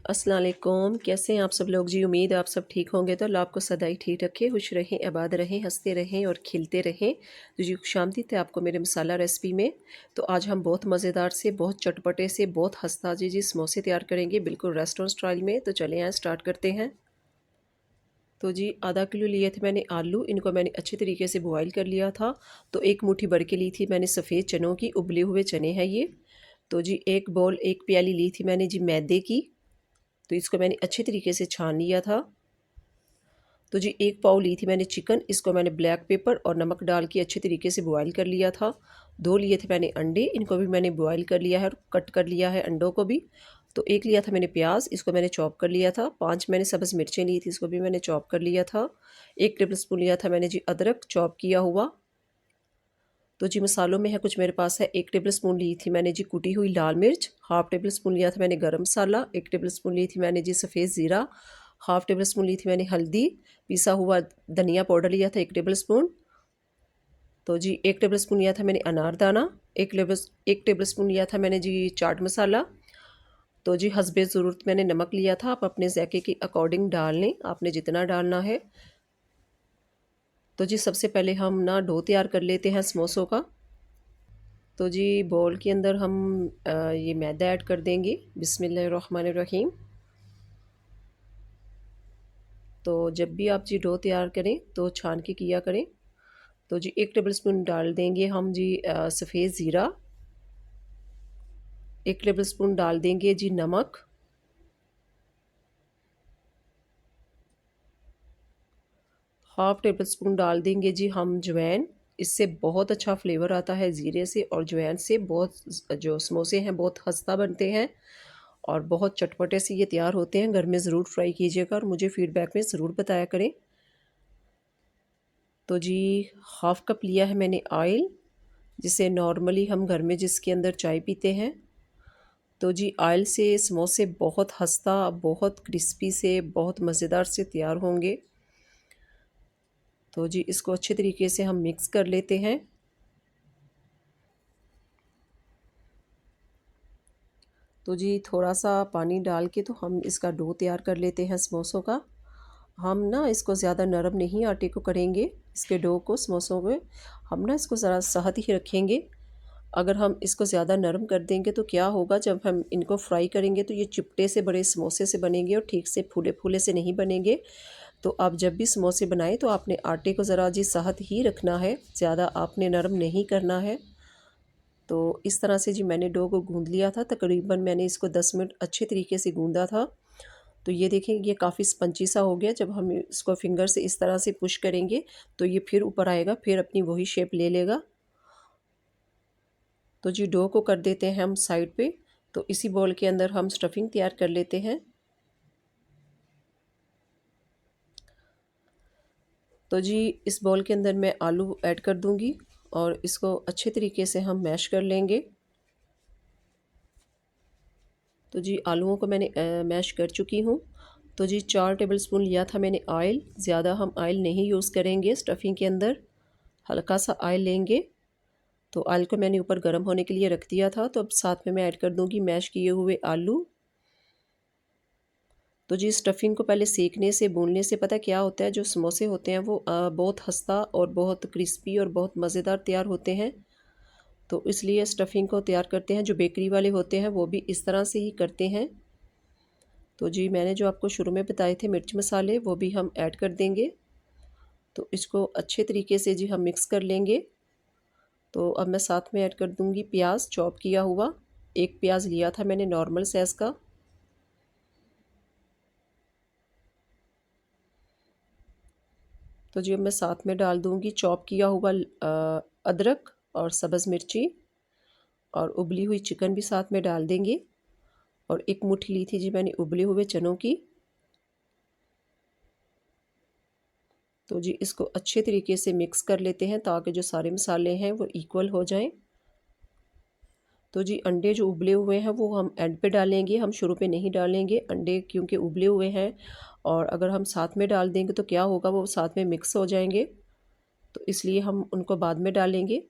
अस्सलाम वालेकुम। कैसे हैं आप सब लोग जी। उम्मीद है आप सब ठीक होंगे। तो अल्लाह आपको सदा ही ठीक रखे, खुश रहें, आबाद रहें, हंसते रहें और खिलते रहें। तो जी खुशामदीद है आपको मेरे मसाला रेसिपी में। तो आज हम बहुत मज़ेदार से, बहुत चटपटे से, बहुत हंसता जी समोसे तैयार करेंगे, बिल्कुल रेस्टोरेंट स्टाइल में। तो चलें यहाँ स्टार्ट करते हैं। तो जी आधा किलो लिए थे मैंने आलू, इनको मैंने अच्छे तरीके से बॉयल कर लिया था। तो एक मुट्ठी भर के ली थी मैंने सफ़ेद चनों की, उबले हुए चने हैं ये। तो जी एक प्याली ली थी मैंने जी मैदे की। तो इसको मैंने अच्छे तरीके से छान लिया था। तो जी एक पाव ली थी मैंने चिकन, इसको मैंने ब्लैक पेपर और नमक डाल के अच्छे तरीके से बॉयल कर लिया था। 2 लिए थे मैंने अंडे, इनको भी मैंने बॉयल कर लिया है और कट कर लिया है अंडों को भी। तो एक लिया था मैंने प्याज, इसको मैंने चॉप कर लिया था। 5 मैंने सब्ज़ मिर्चें ली थी, इसको भी मैंने चॉप कर लिया था। 1 टेबल स्पून लिया था मैंने जी अदरक चॉप किया हुआ। तो जी मसालों में है कुछ मेरे पास है, 1 टेबल स्पून ली थी मैंने जी कुटी हुई लाल मिर्च, हाफ़ टेबल स्पून लिया था मैंने गरम मसाला, 1 टेबल स्पून ली थी मैंने जी सफ़ेद ज़ीरा, हाफ़ टेबल स्पून ली थी मैंने हल्दी, पिसा हुआ धनिया पाउडर लिया था 1 टेबल स्पून। तो जी 1 टेबल स्पून लिया था मैंने अनारदाना, 1 टेबल स्पून लिया था मैंने जी चाट मसाला। तो जी हस्बे ज़रूरत मैंने नमक लिया था, आप अपने ज़ायके के अकॉर्डिंग डाल लें, आपने जितना डालना है। तो जी सबसे पहले हम ना डो तैयार कर लेते हैं समोसों का। तो जी बाउल के अंदर हम ये मैदा ऐड कर देंगे। बिस्मिल्लाहिर्रहमानिर्रहीम। तो जब भी आप जी डो तैयार करें तो छान के किया करें। तो जी 1 टेबल स्पून डाल देंगे हम जी सफ़ेद ज़ीरा, 1 टेबल स्पून डाल देंगे जी नमक, हाफ़ टेबल स्पून डाल देंगे जी हम अजवाइन। इससे बहुत अच्छा फ्लेवर आता है ज़ीरे से और अजवाइन से। बहुत जो समोसे हैं बहुत खस्ता बनते हैं और बहुत चटपटे से ये तैयार होते हैं। घर में ज़रूर ट्राई कीजिएगा और मुझे फ़ीडबैक में ज़रूर बताया करें। तो जी हाफ़ कप लिया है मैंने ऑयल, जिसे नॉर्मली हम घर में जिसके अंदर चाय पीते हैं। तो जी ऑयल से समोसे बहुत खस्ता, बहुत क्रिस्पी से, बहुत मज़ेदार से तैयार होंगे। तो जी इसको अच्छे तरीके से हम मिक्स कर लेते हैं। तो जी थोड़ा-सा पानी डाल के तो हम इसका डो तैयार कर लेते हैं समोसों का। हम ना इसको ज़्यादा नरम नहीं आटे को करेंगे, इसके डो को समोसों में। हम ना इसको ज़रा सहत ही रखेंगे। अगर हम इसको ज़्यादा नरम कर देंगे तो क्या होगा, जब हम इनको फ्राई करेंगे तो ये चिपटे से बड़े समोसे से बनेंगे और ठीक से फूले-फूले से नहीं बनेंगे। तो आप जब भी समोसे बनाएँ तो आपने आटे को ज़रा जी सहत ही रखना है, ज़्यादा आपने नरम नहीं करना है। तो इस तरह से जी मैंने डो को गूँध लिया था। तकरीबन मैंने इसको 10 मिनट अच्छे तरीके से गूँधा था। तो ये देखें ये काफ़ी स्पंची सा हो गया। जब हम इसको फिंगर से इस तरह से पुश करेंगे तो ये फिर ऊपर आएगा, फिर अपनी वही शेप ले लेगा। तो जी डो को कर देते हैं हम साइड पे। तो इसी बाउल के अंदर हम स्टफिंग तैयार कर लेते हैं। तो जी इस बाउल के अंदर मैं आलू ऐड कर दूंगी और इसको अच्छे तरीके से हम मैश कर लेंगे। तो जी आलूओं को मैंने मैश कर चुकी हूँ। तो जी 4 टेबल स्पून लिया था मैंने ऑयल। ज़्यादा हम ऑयल नहीं यूज़ करेंगे स्टफिंग के अंदर, हल्का सा ऑयल लेंगे। तो ऑयल को मैंने ऊपर गर्म होने के लिए रख दिया था। तो अब साथ में मैं ऐड कर दूंगी मैश किए हुए आलू। तो जी स्टफिंग को पहले सेकने से, भूनने से पता क्या होता है, जो समोसे होते हैं वो बहुत खस्ता और बहुत क्रिस्पी और बहुत मज़ेदार तैयार होते हैं। तो इसलिए स्टफिंग को तैयार करते हैं, जो बेकरी वाले होते हैं वो भी इस तरह से ही करते हैं। तो जी मैंने जो आपको शुरू में बताए थे मिर्च मसाले, वो भी हम ऐड कर देंगे। तो इसको अच्छे तरीके से जी हम मिक्स कर लेंगे। तो अब मैं साथ में ऐड कर दूंगी प्याज चॉप किया हुआ। 1 प्याज लिया था मैंने नॉर्मल साइज़ का। तो जी अब मैं साथ में डाल दूंगी चॉप किया हुआ अदरक और सब्ज़ मिर्ची, और उबली हुई चिकन भी साथ में डाल देंगे। और एक मुट्ठी ली थी जी मैंने उबले हुए चनों की। तो जी इसको अच्छे तरीके से मिक्स कर लेते हैं ताकि जो सारे मसाले हैं वो इक्वल हो जाएं। तो जी अंडे जो उबले हुए हैं वो हम एंड पे डालेंगे, हम शुरू पे नहीं डालेंगे अंडे, क्योंकि उबले हुए हैं। और अगर हम साथ में डाल देंगे तो क्या होगा, वो साथ में मिक्स हो जाएंगे। तो इसलिए हम उनको बाद में डालेंगे।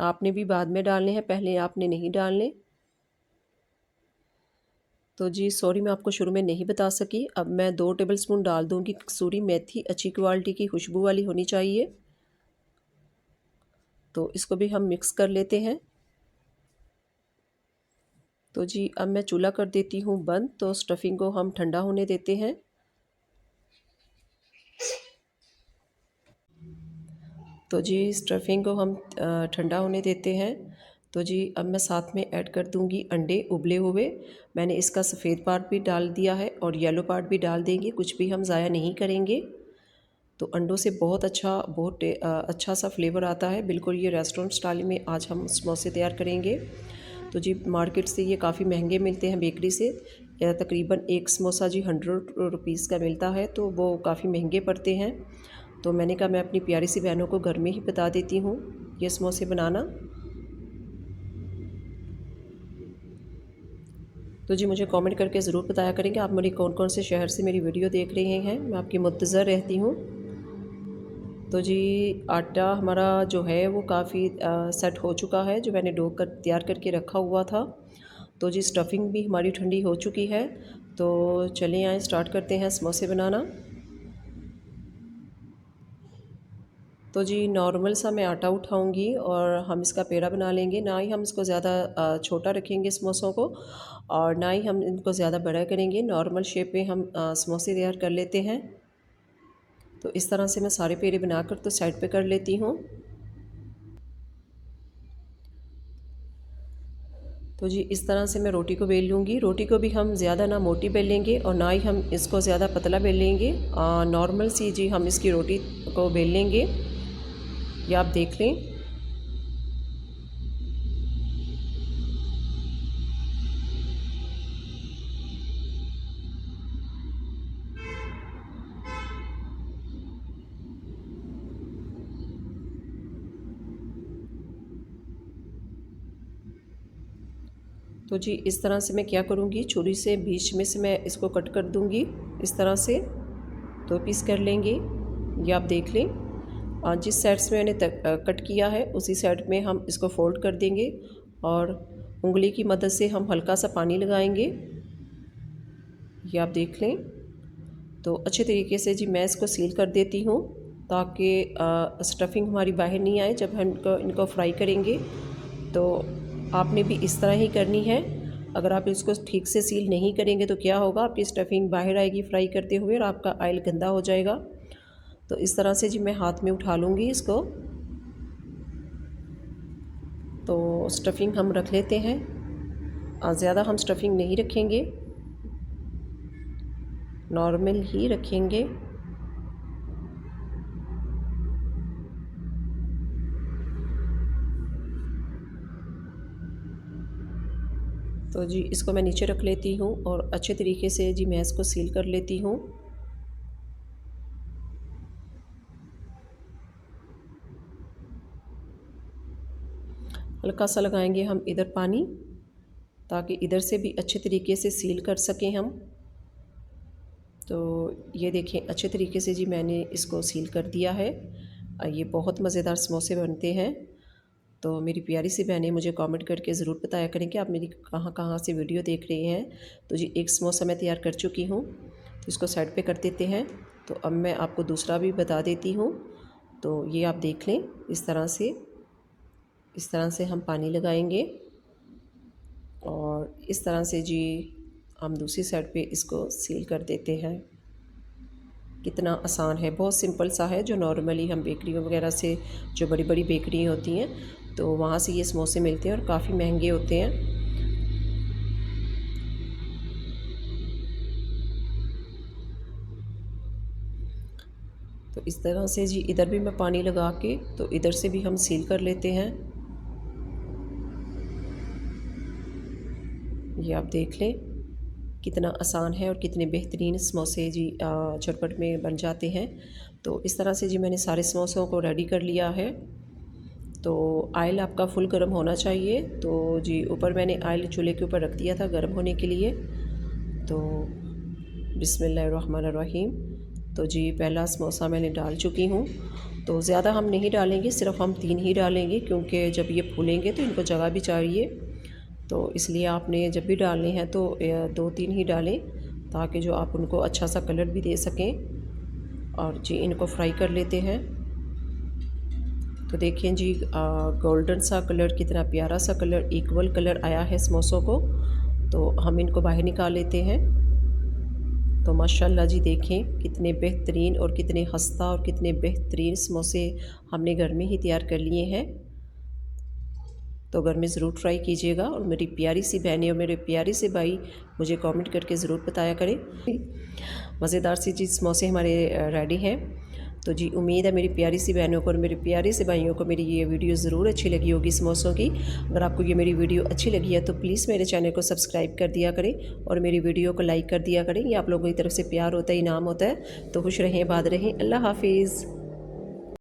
आपने भी बाद में डालने हैं, पहले आपने नहीं डालने। तो जी सॉरी, मैं आपको शुरू में नहीं बता सकी। अब मैं 2 टेबलस्पून डाल दूँगी कसूरी मेथी, अच्छी क्वालिटी की खुशबू वाली होनी चाहिए। तो इसको भी हम मिक्स कर लेते हैं। तो जी अब मैं चूल्हा कर देती हूँ बंद, तो स्टफ़िंग को हम ठंडा होने देते हैं। तो जी स्टफ़िंग को हम ठंडा होने देते हैं। तो जी अब मैं साथ में ऐड कर दूँगी अंडे उबले हुए। मैंने इसका सफ़ेद पार्ट भी डाल दिया है और येलो पार्ट भी डाल देंगे, कुछ भी हम ज़ाया नहीं करेंगे। तो अंडों से बहुत अच्छा सा फ्लेवर आता है। बिल्कुल ये रेस्टोरेंट स्टाइल में आज हम समोसे तैयार करेंगे। तो जी मार्केट से ये काफ़ी महंगे मिलते हैं बेकरी से। तकरीबन एक समोसा जी 100 रुपीज़ का मिलता है, तो वो काफ़ी महंगे पड़ते हैं। तो मैंने कहा मैं अपनी प्यारी सी बहनों को घर में ही बता देती हूँ ये समोसे बनाना। तो जी मुझे कमेंट करके ज़रूर बताया करें कि आप मेरी कौन कौन से शहर से मेरी वीडियो देख रहे हैं। मैं आपकी मुंतज़र रहती हूँ। तो जी आटा हमारा जो है वो काफ़ी सेट हो चुका है, जो मैंने डो कर तैयार करके रखा हुआ था। तो जी स्टफ़िंग भी हमारी ठंडी हो चुकी है। तो चलें आए स्टार्ट करते हैं समोसे बनाना। तो जी नॉर्मल सा मैं आटा उठाऊंगी और हम इसका पेड़ा बना लेंगे। ना ही हम इसको ज़्यादा छोटा रखेंगे समोसों को, और ना ही हम इनको ज़्यादा बड़ा करेंगे। नॉर्मल शेप में हम समोसे तैयार कर लेते हैं। तो इस तरह से मैं सारे पेड़े बनाकर तो साइड पे कर लेती हूँ। तो जी इस तरह से मैं रोटी को बेल लूँगी। रोटी को भी हम ज़्यादा ना मोटी बेलेंगे और ना ही हम इसको ज़्यादा पतला बेलेंगे। नॉर्मल सी जी हम इसकी रोटी को बेल लेंगे। ये आप देख लें। तो जी इस तरह से मैं क्या करूँगी, छुरी से बीच में से मैं इसको कट कर दूँगी इस तरह से। 2 पीस कर लेंगे। ये आप देख लें। जिस साइड से मैंने कट किया है उसी साइड में हम इसको फोल्ड कर देंगे और उंगली की मदद से हम हल्का सा पानी लगाएंगे। ये आप देख लें। तो अच्छे तरीके से जी मैं इसको सील कर देती हूँ, ताकि स्टफ़िंग हमारी बाहर नहीं आए जब हम इनको फ्राई करेंगे। तो आपने भी इस तरह ही करनी है। अगर आप इसको ठीक से सील नहीं करेंगे तो क्या होगा, आपकी स्टफ़िंग बाहर आएगी फ्राई करते हुए और आपका ऑयल गंदा हो जाएगा। तो इस तरह से जी मैं हाथ में उठा लूँगी इसको। तो स्टफ़िंग हम रख लेते हैं। ज़्यादा हम स्टफ़िंग नहीं रखेंगे, नॉर्मल ही रखेंगे। तो जी इसको मैं नीचे रख लेती हूँ और अच्छे तरीके से जी मैं इसको सील कर लेती हूँ। हल्का सा लगाएंगे हम इधर पानी, ताकि इधर से भी अच्छे तरीके से सील कर सकें हम। तो ये देखें अच्छे तरीके से जी मैंने इसको सील कर दिया है। ये बहुत मज़ेदार समोसे बनते हैं। तो मेरी प्यारी सी बहनें मुझे कमेंट करके ज़रूर बताया करें कि आप मेरी कहाँ कहाँ से वीडियो देख रहे हैं। तो जी एक समोसा मैं तैयार कर चुकी हूँ, तो इसको साइड पे कर देते हैं। तो अब मैं आपको दूसरा भी बता देती हूँ। तो ये आप देख लें। इस तरह से हम पानी लगाएंगे और इस तरह से जी हम दूसरी साइड पे इसको सील कर देते हैं। कितना आसान है, बहुत सिंपल सा है। जो नॉर्मली हम बेकरी वगैरह से, जो बड़ी बड़ी बेकरी होती हैं, तो वहाँ से ये समोसे मिलते हैं और काफ़ी महंगे होते हैं। तो इस तरह से जी इधर भी मैं पानी लगा के तो इधर से भी हम सील कर लेते हैं। ये आप देख लें कितना आसान है और कितने बेहतरीन समोसे जी झटपट में बन जाते हैं। तो इस तरह से जी मैंने सारे समोसों को रेडी कर लिया है। तो ऑयल आपका फुल गर्म होना चाहिए। तो जी ऊपर मैंने ऑयल चूल्हे के ऊपर रख दिया था गर्म होने के लिए। तो बिस्मिल्लाहिर्रहमानिर्रहीम। तो जी पहला समोसा मैंने डाल चुकी हूँ। तो ज़्यादा हम नहीं डालेंगे, सिर्फ हम 3 ही डालेंगे, क्योंकि जब ये फूलेंगे तो इनको जगह भी चाहिए। तो इसलिए आपने जब भी डालने हैं तो 2-3 ही डालें, ताकि जो आप उनको अच्छा सा कलर भी दे सकें। और जी इनको फ्राई कर लेते हैं। तो देखें जी गोल्डन सा कलर, कितना प्यारा सा कलर, इक्वल कलर आया है समोसों को। तो हम इनको बाहर निकाल लेते हैं। तो माशाल्लाह जी देखें कितने बेहतरीन और कितने खस्ता और कितने बेहतरीन समोसे हमने घर में ही तैयार कर लिए हैं। तो घर में ज़रूर ट्राई कीजिएगा। और मेरी प्यारी सी बहनें और मेरे प्यारे से भाई मुझे कमेंट करके ज़रूर बताया करें। मज़ेदार सी जी समोसे हमारे रेडी हैं। तो जी उम्मीद है मेरी प्यारी सी बहनों को और मेरे प्यारे से भाइयों को मेरी ये वीडियो ज़रूर अच्छी लगी होगी समोसों की। अगर आपको ये मेरी वीडियो अच्छी लगी है तो प्लीज़ मेरे चैनल को सब्सक्राइब कर दिया करें और मेरी वीडियो को लाइक कर दिया करें। ये आप लोगों की तरफ से प्यार होता है, इनाम होता है। तो खुश रहें, आबाद रहें। अल्लाह हाफिज़।